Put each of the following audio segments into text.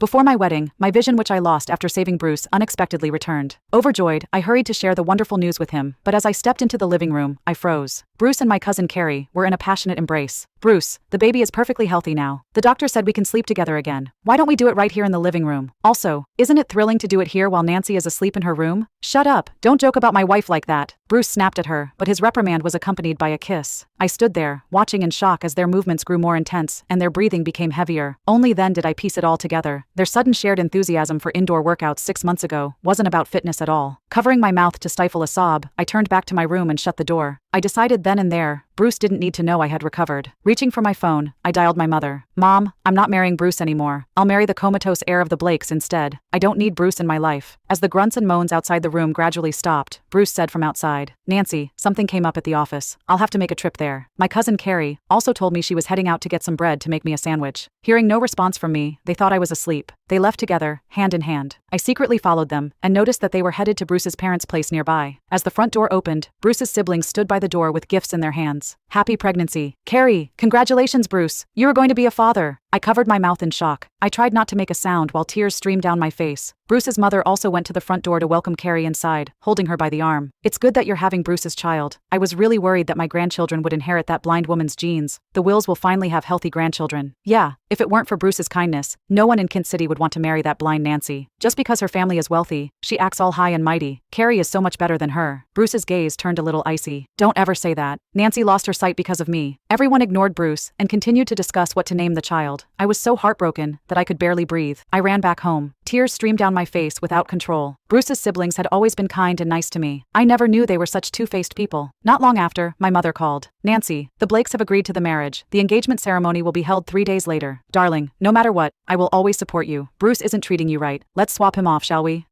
Before my wedding, my vision which I lost after saving Bruce unexpectedly returned. Overjoyed, I hurried to share the wonderful news with him, but as I stepped into the living room, I froze. Bruce and my cousin Carrie were in a passionate embrace. Bruce, the baby is perfectly healthy now. The doctor said we can sleep together again. Why don't we do it right here in the living room? Also, isn't it thrilling to do it here while Nancy is asleep in her room? Shut up, don't joke about my wife like that. Bruce snapped at her, but his reprimand was accompanied by a kiss. I stood there, watching in shock as their movements grew more intense and their breathing became heavier. Only then did I piece it all together. Their sudden shared enthusiasm for indoor workouts 6 months ago wasn't about fitness at all. Covering my mouth to stifle a sob, I turned back to my room and shut the door. I decided then and there, Bruce didn't need to know I had recovered. Reaching for my phone, I dialed my mother. Mom, I'm not marrying Bruce anymore. I'll marry the comatose heir of the Blakes instead. I don't need Bruce in my life. As the grunts and moans outside the room gradually stopped, Bruce said from outside, Nancy, something came up at the office. I'll have to make a trip there. My cousin Carrie also told me she was heading out to get some bread to make me a sandwich. Hearing no response from me, they thought I was asleep. They left together, hand in hand. I secretly followed them and noticed that they were headed to Bruce's parents' place nearby. As the front door opened, Bruce's siblings stood by the door with gifts in their hands. Happy pregnancy. Carrie, congratulations Bruce. You are going to be a father. I covered my mouth in shock. I tried not to make a sound while tears streamed down my face. Bruce's mother also went to the front door to welcome Carrie inside, holding her by the arm. It's good that you're having Bruce's child. I was really worried that my grandchildren would inherit that blind woman's genes. The Wills will finally have healthy grandchildren. Yeah, if it weren't for Bruce's kindness, no one in Kent City would want to marry that blind Nancy. Just because her family is wealthy, she acts all high and mighty. Carrie is so much better than her. Bruce's gaze turned a little icy. Don't ever say that. Nancy lost her sight because of me. Everyone ignored Bruce and continued to discuss what to name the child. I was so heartbroken that I could barely breathe. I ran back home. Tears streamed down my face without control. Bruce's siblings had always been kind and nice to me. I never knew they were such two-faced people. Not long after, my mother called. Nancy, the Blakes have agreed to the marriage. The engagement ceremony will be held 3 days later. Darling, no matter what, I will always support you. Bruce isn't treating you right. Let's swap him off, shall we?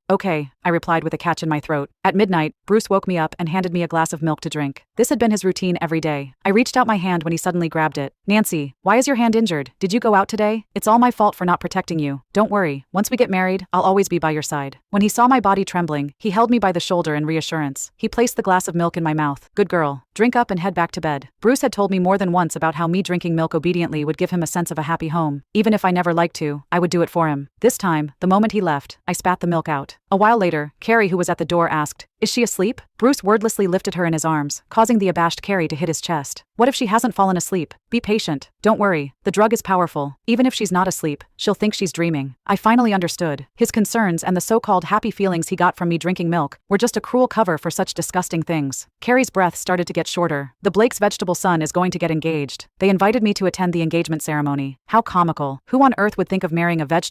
Okay, I replied with a catch in my throat. At midnight, Bruce woke me up and handed me a glass of milk to drink. This had been his routine every day. I reached out my hand when he suddenly grabbed it. Nancy, why is your hand injured? Did you go out today? It's all my fault for not protecting you. Don't worry, once we get married, I'll always be by your side. When he saw my body trembling, he held me by the shoulder in reassurance. He placed the glass of milk in my mouth. Good girl. Drink up and head back to bed. Bruce had told me more than once about how me drinking milk obediently would give him a sense of a happy home. Even if I never liked to, I would do it for him. This time, the moment he left, I spat the milk out. A while later, Carrie, who was at the door, asked, Is she asleep? Bruce wordlessly lifted her in his arms, causing the abashed Carrie to hit his chest. What if she hasn't fallen asleep? Be patient. Don't worry. The drug is powerful. Even if she's not asleep, she'll think she's dreaming. I finally understood. His concerns and the so-called happy feelings he got from me drinking milk were just a cruel cover for such disgusting things. Carrie's breath started to get shorter. The Blake's vegetable son is going to get engaged. They invited me to attend the engagement ceremony. How comical. Who on earth would think of marrying a vegetable?